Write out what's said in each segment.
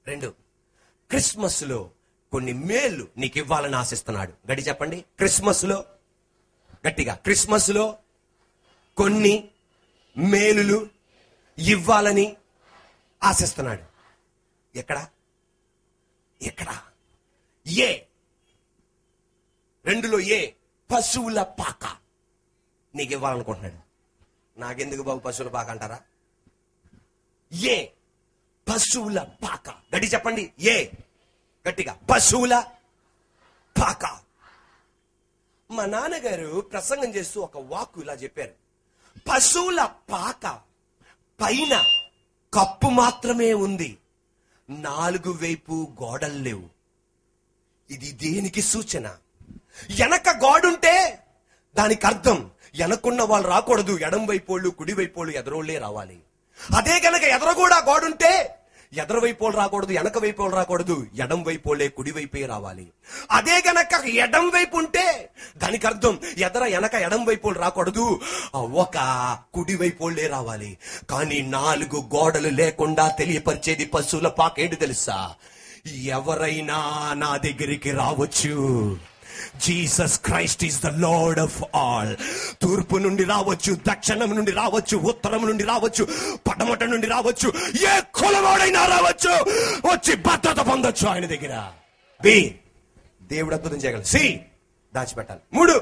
2, Christmas లో కొన్ని మేలు నీకు ఇవ్వాలని ఆశిస్తున్నాడు. గడి చెప్పండి. క్రిస్మస్ లో, గట్టిగా, క్రిస్మస్ లో కొన్ని మేలులు ఇవ్వాలని ఆశిస్తున్నాడు. ఎక్కడ? ఏ 2లో ఏ పశువుల పాక నీకు ఇవ్వాలనుకుంటున్నాడు. నాకెందుకు బాబు పశువుల పాక అంటారా? ఏ పశువుల పాక. గడి చెప్పండి. ఏ గట్టిగా, పశువుల పాక. మా నాన్నగారు ప్రసంగం చేస్తూ ఒక వాక్కు ఇలా చెప్పారు. పశువుల పాక పైన కప్పు మాత్రమే ఉంది, 4 వైపు గోడలు లేవు. ఇది దేనికి సూచన? వెనక గోడుంటే దానికి అర్థం వెనకున్న వాళ్ళు రాకూడదు, ఎడం వైపోళ్ళు కుడి వైపోళ్ళు ఎదరోళ్లే రావాలి. అదే గనక ఎదర కూడా గోడుంటే ఎదర వైపోళ్ళు రాకూడదు, వెనక వైపోళ్ళు రాకూడదు, ఎడం వైపోళ్లే కుడి వైపే రావాలి. అదే గనక ఎడం వైపు ఉంటే దానికి అర్థం ఎదర వెనక ఎడం వైపోళ్ళు రాకూడదు, ఒక కుడి వైపోళ్లే రావాలి. కానీ 4 గోడలు లేకుండా తెలియపరిచేది పశువుల పాక ఏంటి తెలుసా? ఎవరైనా నా దగ్గరికి రావచ్చు. Jesus Christ is the lord of all. తూర్పు నుండి రావచ్చు, దక్షిణం నుండి రావచ్చు, ఉత్తరం నుండి రావచ్చు, పడమట నుండి రావచ్చు, ఏ కులవాడైనా రావచ్చు, వచ్చి భద్రత పొందొచ్చు ఆయన దగ్గర. బి, దేవుడు అద్భుతం చేయగలరు. సి, దాచిపెట్టాలి. 3,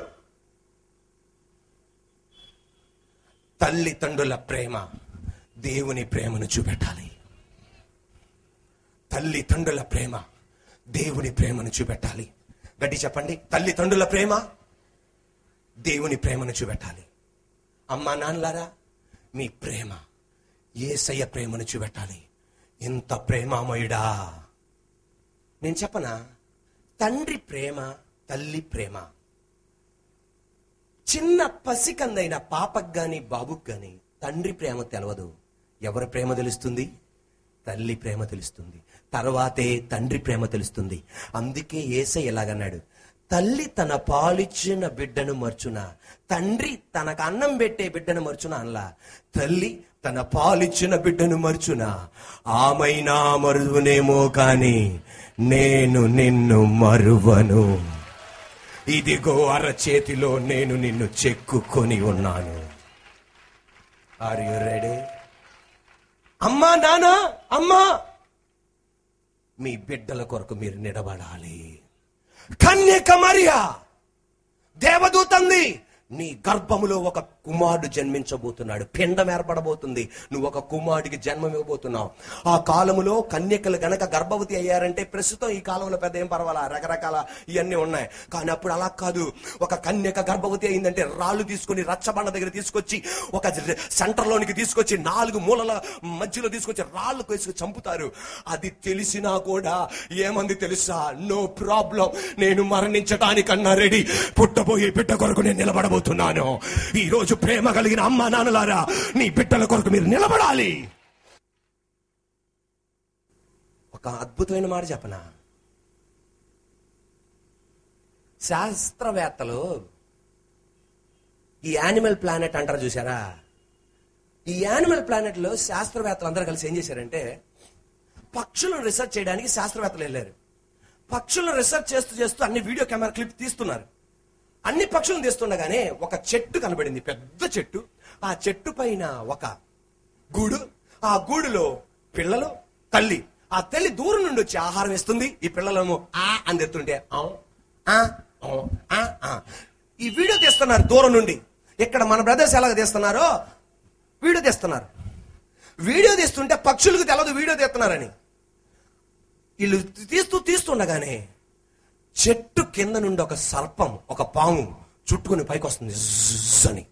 తల్లిదండ్రుల ప్రేమ దేవుని ప్రేమను చూపెట్టాలి. తల్లిదండ్రుల ప్రేమ దేవుని ప్రేమను చూపెట్టాలి. గట్టి చెప్పండి. తల్లిదండ్రుల ప్రేమ దేవుని ప్రేమను చూపెట్టాలి. అమ్మా నాన్నలారా, మీ ప్రేమ యేసయ్య ప్రేమను చూపెట్టాలి. ఇంత ప్రేమామయుడా. నేను చెప్పనా? తండ్రి ప్రేమ, తల్లి ప్రేమ. చిన్న పసికందైన పాపకు గాని బాబుకు గాని తండ్రి ప్రేమ తెలవదు. ఎవరి ప్రేమ తెలుస్తుంది? తల్లి ప్రేమ తెలుస్తుంది. తర్వాతే తండ్రి ప్రేమ తెలుస్తుంది. అందుకే యేసయ్య ఎలాగన్నాడు? తల్లి తన పాలిచ్చిన బిడ్డను మర్చునా, తండ్రి తనకు అన్నం పెట్టే బిడ్డను మర్చునా అనలా. తల్లి తన పాలిచ్చిన బిడ్డను మర్చునా, ఆమైనా మరువనేమో కాని నేను నిన్ను మరువను. ఇదిగో అరచేతిలో నేను నిన్ను చెక్కుకొని ఉన్నాను. Are you ready? అమ్మా నాన్న, అమ్మా, మీ బిడ్డల కొరకు మీరు నిలబడాలి. కన్యక మరియా దేవదూతంది, నీ గర్భములో ఒక కుమారుడు జన్మించబోతున్నాడు, పిండం ఏర్పడబోతుంది, నువ్వు ఒక కుమారుడికి జన్మం ఇవ్వబోతున్నావు. ఆ కాలములో కన్యకలు గనక గర్భవతి అయ్యారంటే, ప్రస్తుతం ఈ కాలంలో పెద్ద ఏం పర్వాలా, రకరకాల ఇవన్నీ ఉన్నాయి. కానీ అప్పుడు అలా కాదు. ఒక కన్యక గర్భవతి అయిందంటే రాళ్ళు తీసుకొని రచ్చబండ దగ్గర తీసుకొచ్చి ఒక సెంటర్లోనికి తీసుకొచ్చి 4 మూలల మధ్యలో తీసుకొచ్చి రాళ్ళు వేసుకు చంపుతారు. అది తెలిసినా కూడా ఏమంది తెలుసా? నో ప్రాబ్లం, నేను మరణించటానికన్నా రెడీ, పుట్టబోయే బిడ్డ కొరకు నేను నిలబడబోతున్నాను. ఈ రోజు ప్రేమ కలిగిన అమ్మా నాన్నలారా, నీ బిడ్డల కొరకు మీరు నిలబడాలి. ఒక అద్భుతమైన మాట చెప్పనా? శాస్త్రవేత్తలు ఈ యానిమల్ ప్లానెట్ అంటారు చూసారా? ఈ యానిమల్ ప్లానెట్ లో శాస్త్రవేత్తలు అందరూ కలిసి ఏం చేశారంటే, పక్షులను రీసెర్చ్ చేయడానికి శాస్త్రవేత్తలు వెళ్ళారు. పక్షులను రీసెర్చ్ చేస్తూ చేస్తూ అన్ని వీడియో కెమెరా క్లిప్ తీస్తున్నారు. అన్ని పక్షులను తీస్తుండగానే ఒక చెట్టు కనబడింది, పెద్ద చెట్టు. ఆ చెట్టు పైన ఒక గూడు, ఆ గూడులో పిల్లలు, తల్లి. ఆ తల్లి దూరం నుండి వచ్చి ఆహారం ఇస్తుంది. ఈ పిల్లలేమో ఆ అని తెస్తుంటే ఈ వీడియో తీస్తున్నారు దూరం నుండి. ఇక్కడ మన బ్రదర్స్ ఎలాగ తీస్తున్నారో వీడియో తీస్తున్నారు. వీడియో తీస్తుంటే పక్షులకు తెలదు వీడియో తీస్తున్నారని. వీళ్ళు తీస్తుండగానే చెట్టు కింద నుండి ఒక సర్పం, ఒక పాము చుట్టుకుని పైకి వస్తుంది అని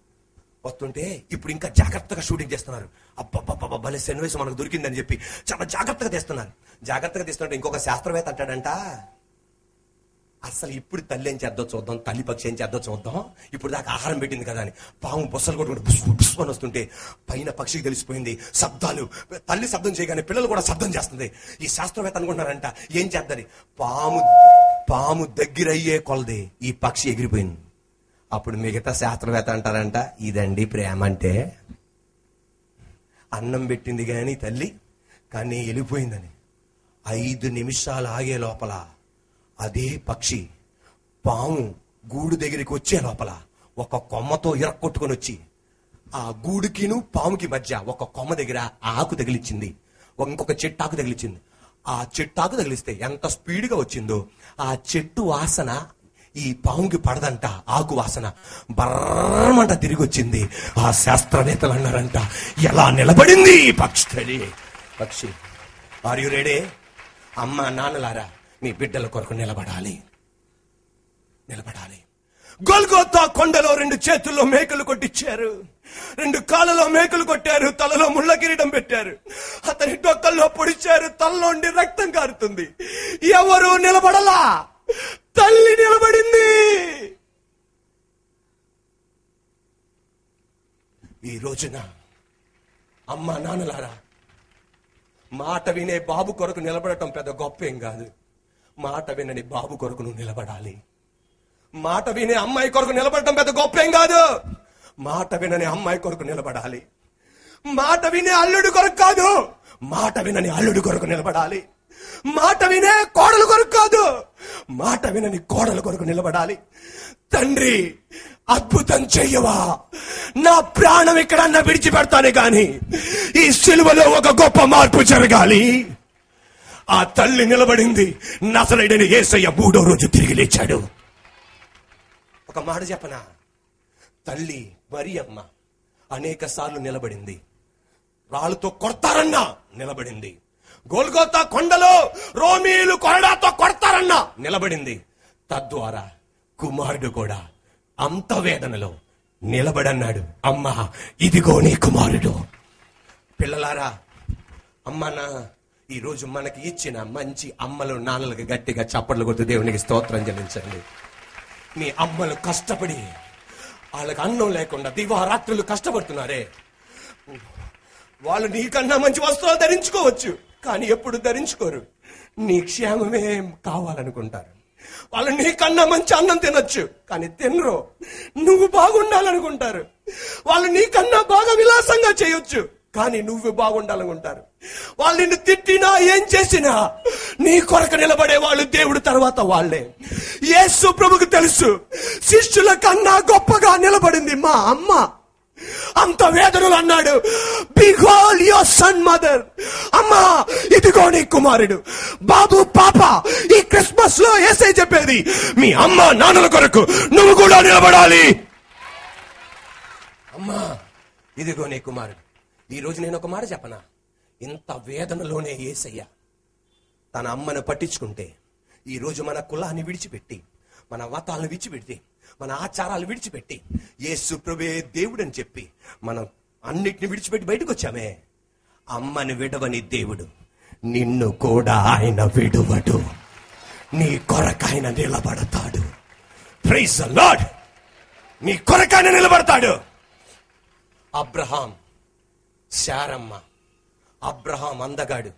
వస్తుంటే, ఇప్పుడు ఇంకా జాగ్రత్తగా షూటింగ్ చేస్తున్నారు. అబ్బబ్బబ్బ భలే సన్నివేశం మనకు దొరికిందని చెప్పి చాలా జాగ్రత్తగా తీస్తున్నారు. జాగ్రత్తగా తీస్తుంటే ఇంకొక శాస్త్రవేత్త అంటాడంట, అసలు ఇప్పుడు తల్లి ఏం చేద్దో చూద్దాం, తల్లి పక్షి ఏం చేద్దో చూద్దాం, ఇప్పుడు దాకా ఆహారం పెట్టింది కదా అని. పాము బొස්සలు కొట్టుకుంటే పుష్పని వస్తుంటే పైన పక్షికి తెలిసిపోయింది. శబ్దాలు, తల్లి శబ్దం చేయగానే పిల్లలు కూడా శబ్దం చేస్తుంది. ఈ శాస్త్రవేత్త అనుకుంటున్నారంట ఏం చేద్దని. పాము దగ్గర అయ్యే కొలది ఈ పక్షి ఎగిరిపోయింది. అప్పుడు మిగతా శాస్త్రవేత్త అంటారంట, ఇదండి ప్రేమ అంటే. అన్నం పెట్టింది కానీ తల్లి, కానీ వెళ్ళిపోయిందని. 5 నిమిషాలు ఆగే లోపల అదే పక్షి పాము గూడు దగ్గరికి వచ్చే లోపల ఒక కొమ్మతో ఇరక్కొట్టుకొని వచ్చి ఆ గూడుకిను పాముకి మధ్య ఒక కొమ్మ దగ్గర ఆకు తగిలిచ్చింది, ఇంకొక చెట్టాకు తగిలిచ్చింది. ఆ చెట్టాకు తగిలిస్తే ఎంత స్పీడ్గా వచ్చిందో ఆ చెట్టు వాసన ఈ పాముకి పడదంట. ఆకు వాసన బర్రమంట తిరిగి వచ్చింది. ఆ శాస్త్రవేత్తలు అన్నారంట, ఎలా నిలబడింది పక్షి. Are you ready? అమ్మ నాన్నలారా, మీ బిడ్డల కొరకు నిలబడాలి. గొల్గోతా కొండలో 2 చేతుల్లో మేకలు కొట్టించారు, 2 కాళ్ళలో మేకలు కొట్టారు, తలలో ముళ్ళ కిరీటం పెట్టారు, అతని డొక్కల్లో పొడిచారు, తలలోండి రక్తం కారుతుంది. ఎవరు నిలబడలా, తల్లి నిలబడింది. ఈ రోజున అమ్మ నాన్నలారా, మాట వినే బాబు కొరకు నిలబడటం పెద్ద గొప్ప ఏం కాదు. మాట వినని బాబు కొరకు నువ్వు నిలబడాలి. మాట వినే అమ్మాయి కొరకు నిలబడటం పెద్ద గొప్ప ఏం కాదు. మాట వినని అమ్మాయి కొరకు నిలబడాలి. మాట వినే అల్లుడు కొరకు కాదు, మాట వినని అల్లుడు కొరకు నిలబడాలి. మాట వినే కోడలు కొరకు కాదు, మాట వినని కోడలు కొరకు నిలబడాలి. తండ్రి, అద్భుతం చెయ్యవా, నా ప్రాణం ఎక్కడన్నా విడిచిపెడతానే గాని ఈ సిలువలో ఒక గొప్ప మార్పు జరగాలి. ఆ తల్లి నిలబడింది. నజరేయుడైన యేసయ్య 3వ రోజు తిరిగి లేచాడు. ఒక మాట చెప్పనా, తల్లి మరియమ్మ అనేక సార్లు నిలబడింది. రాళ్ళతో కొడతారన్నా నిలబడింది. గొల్గోతా కొండలో రోమీలు కొరడాతో కొడతారన్నా నిలబడింది. తద్వారా కుమారుడు కూడా అంత వేదనలో నిలబడన్నాడు, అమ్మా ఇదిగో నీ కుమారుడు. పిల్లలారా, అమ్మనా ఈ రోజు మనకి ఇచ్చిన మంచి అమ్మలు నాన్నలకు గట్టిగా చప్పట్లు కొడుతూ దేవునికి స్తోత్రం చెల్లించండి. మీ అమ్మలు కష్టపడి వాళ్ళకి అన్నం లేకుండా దివారాత్రులు కష్టపడుతున్నారే, వాళ్ళు నీకన్నా మంచి వస్త్రాలు ధరించుకోవచ్చు, కానీ ఎప్పుడు ధరించుకోరు. నీ క్షేమమే కావాలనుకుంటారు. వాళ్ళు నీకన్నా మంచి అన్నం తినొచ్చు, కానీ తినరు. నువ్వు బాగుండాలనుకుంటారు. వాళ్ళు నీకన్నా బాగా విలాసంగా చేయొచ్చు, కానీ నువ్వు బాగుండాలనుకుంటారు. వాళ్ళు నిన్ను తిట్టినా ఏం చేసినా నీ కొరకు నిలబడే వాళ్ళు దేవుడు తర్వాత వాళ్ళే. యేసు ప్రభుకు తెలుసు, శిష్యుల కన్నా గొప్పగా నిలబడింది మా అమ్మ. అంత వేదనలు అన్నాడు, బిహోల్డ్ యువర్ సన్ మదర్. అమ్మా ఇదిగో నీ కుమారుడు. బాబు పాప, ఈ క్రిస్మస్ లో యేసే చెప్పేది, మీ అమ్మ నాన్నల కొరకు నువ్వు కూడా నిలబడాలి. అమ్మా ఇదిగో నీ కుమారుడు. ఈ రోజు నేను ఒక మాట చెప్పనా, ఇంత వేదనలోనే యేసయ్య తన అమ్మను పట్టించుకుంటే, ఈ రోజు మన కులాన్ని విడిచిపెట్టి, మన మతాలను విడిచిపెట్టి, మన ఆచారాలు విడిచిపెట్టి యేసు ప్రభువే దేవుడని చెప్పి మనం అన్నిటిని విడిచిపెట్టి బయటకు వచ్చామే. అమ్మని విడవని దేవుడు నిన్ను కూడా ఆయన విడువడు. నీ కొరకాయన నిలబడతాడు. Praise the lord. నీ కొరకాయన నిలబడతాడు. అబ్రహాం, శారమ్మ. అబ్రహాం అందగాడు,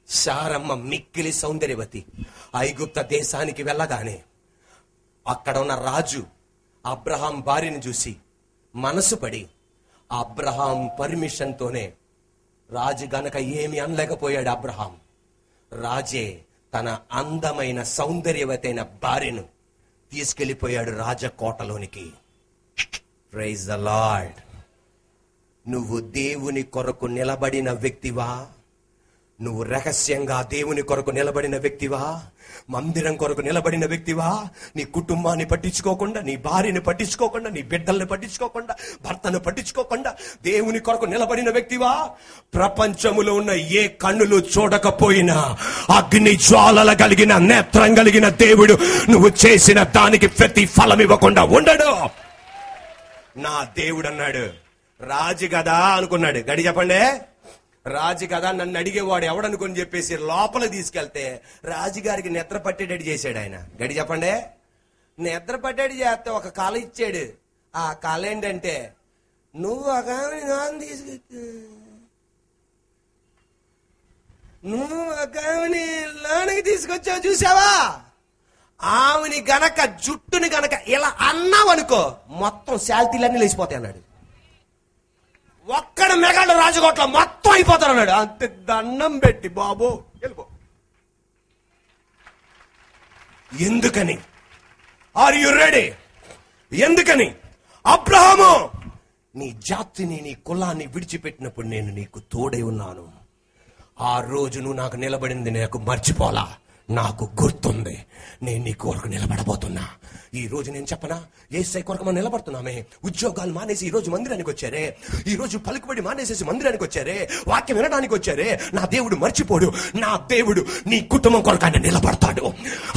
శారమ్మ మిక్కిలి సౌందర్యవతి. ఐగుప్త దేశానికి వెళ్ళగానే అక్కడ ఉన్న రాజు అబ్రహాం భార్యను చూసి మనసు పడి, అబ్రహాం పర్మిషన్ తోనే, రాజు గనక ఏమి అనలేకపోయాడు అబ్రహాం. రాజే తన అందమైన సౌందర్యవతైన భార్యను తీసుకెళ్లిపోయాడు రాజకోటలోనికి. Praise the lord. నువ్వు దేవుని కొరకు నిలబడిన వ్యక్తివా? నువ్వు రహస్యంగా దేవుని కొరకు నిలబడిన వ్యక్తివా? మందిరం కొరకు నిలబడిన వ్యక్తివా? నీ కుటుంబాన్ని పట్టించుకోకుండా, నీ భార్యని పట్టించుకోకుండా, నీ బిడ్డల్ని పట్టించుకోకుండా, భర్తను పట్టించుకోకుండా దేవుని కొరకు నిలబడిన వ్యక్తివా? ప్రపంచములో ఉన్న ఏ కన్నులు చూడకపోయినా అగ్ని జ్వాలల కలిగిన నేత్రం కలిగిన దేవుడు నువ్వు చేసిన దానికి ప్రతి ఫలం ఇవ్వకుండా ఉండడు. నా దేవుడు అన్నాడు, రాజు కదా అనుకున్నాడు. గడి చెప్పండి. రాజు కదా నన్ను అడిగేవాడు ఎవడనుకొని చెప్పేసి లోపల తీసుకెళ్తే రాజుగారికి నిద్ర పట్టేటట్టు చేశాడు ఆయన. గడి చెప్పండి. నిద్ర పట్టేటి చేస్తే ఒక కళ ఇచ్చాడు. ఆ కళ ఏంటంటే, నువ్వు ఒక ఆమెని లోనికి తీసుకొచ్చావు చూసావా? ఆమెని గనక జుట్టుని గనక ఇలా అన్నావనుకో మొత్తం శాల్తీలన్నీ లేచిపోతాయి అన్నాడు. ఒక్కడ మెగాడు రాజకోట్ల మొత్తం అయిపోతారు అన్నాడు. అంతే దండం పెట్టి, బాబు వెళ్ళిపో, ఎందుకని? Are you ready? ఎందుకని? అబ్రహాము, నీ జాతిని నీ కులాన్ని విడిచిపెట్టినప్పుడు నేను నీకు తోడై ఉన్నాను. ఆ రోజు నువ్వు నాకు నిలబడింది నాకు మర్చిపోలా, నాకు గుర్తుంది. నేను నీ కొరకు నిలబడబోతున్నా. ఈ రోజు నేను చెప్పనా, యేసయ్య కొరకు మనం నిలబడుతున్నామే. ఉద్యోగాలు మానేసి ఈ రోజు మందిరానికి వచ్చారే, ఈ రోజు పలుకుబడి మానేసేసి మందిరానికి వచ్చారే, వాక్యం వినడానికి వచ్చారే. నా దేవుడు మర్చిపోడు. నా దేవుడు నీ కుటుంబం కొరకు ఆయన నిలబడతాడు.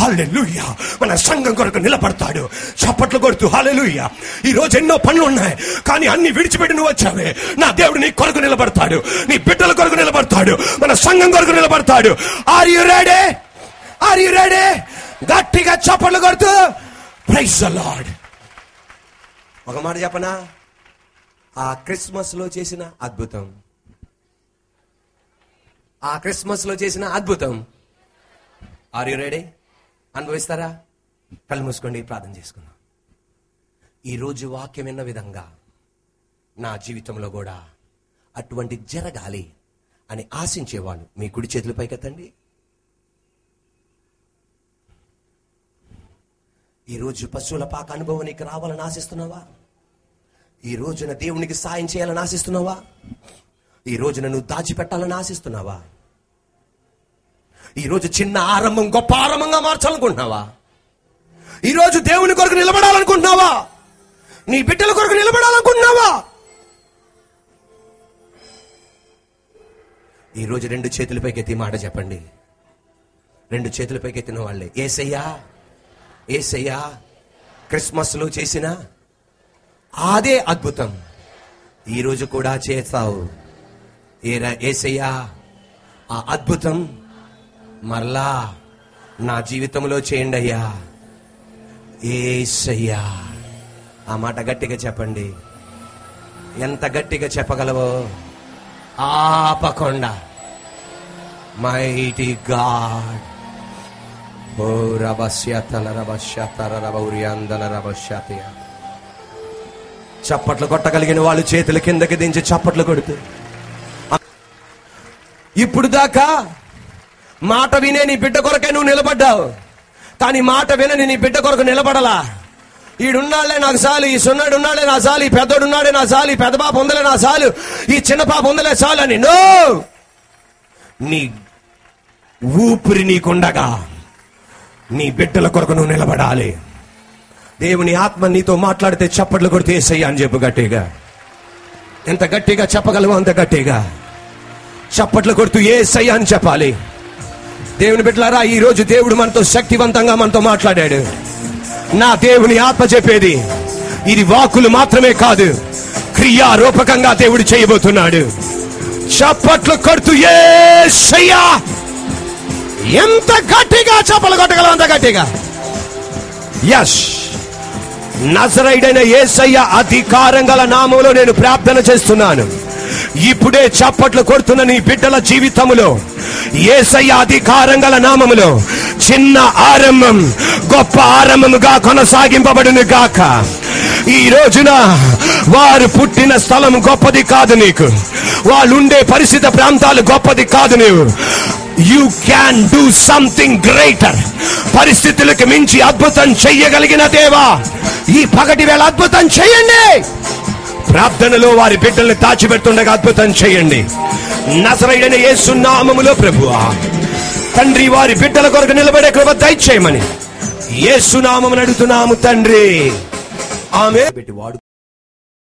హల్లెలూయా. మన సంఘం కొరకు నిలబడతాడు. చప్పట్లు కొడుతూ హల్లెలూయా. ఈ రోజు ఎన్నో పనులు ఉన్నాయి, కానీ అన్ని విడిచిపెట్టి నువ్వు వచ్చావే. నా దేవుడు నీ కొరకు నిలబడతాడు, నీ బిడ్డల కొరకు నిలబడతాడు, మన సంఘం కొరకు నిలబడతాడు. Are you ready? Are you ready? గట్టిగా చప్పట్లు కొడుతూ ప్రైజ్ ది లార్డ్. ఒక మాట చెప్పనా, ఆ క్రిస్మస్ లో చేసిన అద్భుతం, ఆ క్రిస్మస్ లో చేసిన అద్భుతం ఆర్ యు రెడీ? అనుభవిస్తారా? కళ్ళు మూసుకోండి, ప్రార్థన చేసుకుందాం. ఈరోజు వాక్యం విన్న విధంగా నా జీవితంలో కూడా అటువంటి జరగాలి అని ఆశించేవాళ్ళు మీ కుడి చేతుల పైకెత్తండి. ఈరోజు పశువుల పాక అనుభవం నీకు రావాలని ఆశిస్తున్నావా? ఈ రోజున దేవునికి సాయం చేయాలని ఆశిస్తున్నావా? ఈ రోజున నువ్వు దాచిపెట్టాలని ఆశిస్తున్నావా? ఈ రోజు చిన్న ఆరంభం గొప్ప ఆరంభంగా మార్చాలనుకుంటున్నావా? ఈ రోజు దేవుని కొరకు నిలబడాలనుకుంటున్నావా? నీ బిడ్డల కొరకు నిలబడాలనుకుంటున్నావా? ఈ రోజు రెండు చేతులపైకెత్తి మాట చెప్పండి. రెండు చేతులపైకెత్తిన వాళ్ళే, యేసయ్యా, యేసయ్యా, క్రిస్మస్ లో చేసిన అదే అద్భుతం ఈరోజు కూడా చేస్తావు. యేసయ్యా, ఆ అద్భుతం మరలా నా జీవితంలో చేయండి అయ్యా. యేసయ్యా. ఆ మాట గట్టిగా చెప్పండి. ఎంత గట్టిగా చెప్పగలవో ఆపకుండా. Mighty God. ఓ రబస్యతల రబస్యతర రబౌరియాందల రబస్యతయ. చప్పట్లు కొట్టగలిగిన వాళ్ళు చేతుల కిందకి దించి చప్పట్లు కొడుతూ, ఇప్పుడు దాకా మాట వినే నీ బిడ్డ కొరకే నువ్వు నిలబడ్డావు, కానీ మాట వినని నీ బిడ్డ కొరకు నిలబడలా. ఈడున్నాళ్లే నాకు చాలు, ఈ సున్నాడు ఉన్నాడే నా చాలు, ఈ పెద్దోడు ఉన్నాడే నా చాలు, ఈ పెద్ద పాప ఉందలే నా చాలు, ఈ చిన్న పాప ఉందలే చాలు అని. నో, నీ ఊపిరి నీకుండగా నీ బిడ్డల కొరకు నువ్వు నిలబడాలి. దేవుని ఆత్మ నీతో మాట్లాడితే చప్పట్లు కొడితే యేసయ్యా అని చెప్పు గట్టిగా. ఎంత గట్టిగా చెప్పగలవో అంత గట్టిగా చప్పట్లు కొడుతూ యేసయ్యా అని చెప్పాలి. దేవుని బిడ్డలారా, ఈ రోజు దేవుడు మనతో శక్తివంతంగా మనతో మాట్లాడాడు. నా దేవుని ఆత్మ చెప్పేది ఇది వాక్కులు మాత్రమే కాదు, క్రియారూపకంగా దేవుడు చేయబోతున్నాడు. చప్పట్లు కొడుతూ యేసయ్యా. ఎంత గట్టిగా చప్పలు కొట్టగలం అంత గట్టిగా. యస్, నజరేయుడైన యేసయ్య అధికారం గల నామములో నేను ప్రార్థన చేస్తున్నాను. ఇప్పుడే చప్పట్లు కొడుతున్న నీ బిడ్డల జీవితములో యేసయ్య అధికారం గల నామములో చిన్న ఆరంభం గొప్ప ఆరంభముగా కొనసాగింపబడును గాక. ఈ రోజున వారు పుట్టిన స్థలం గొప్పది కాదు నీకు, వాళ్ళు ఉండే పరిస్థితి ప్రాంతాలు గొప్పది కాదు. నీవు you can do something greater. పరిస్థితులకు మించి అద్భుతం చెయ్యగలిగిన దేవా, ఈ పగటి వేళ అద్భుతం చేయండి. ప్రార్థనలో వారి బిడ్డల్ని దాచిపెడుతుండగా అద్భుతం చేయండి. నజరేయుడైన యేసు నామములో ప్రభువా తండ్రి, వారి బిడ్డల కొరకు నిలబడే కృప దయచేయమని యేసు నామమున అడుగుతున్నాము తండ్రి. ఆమేన్.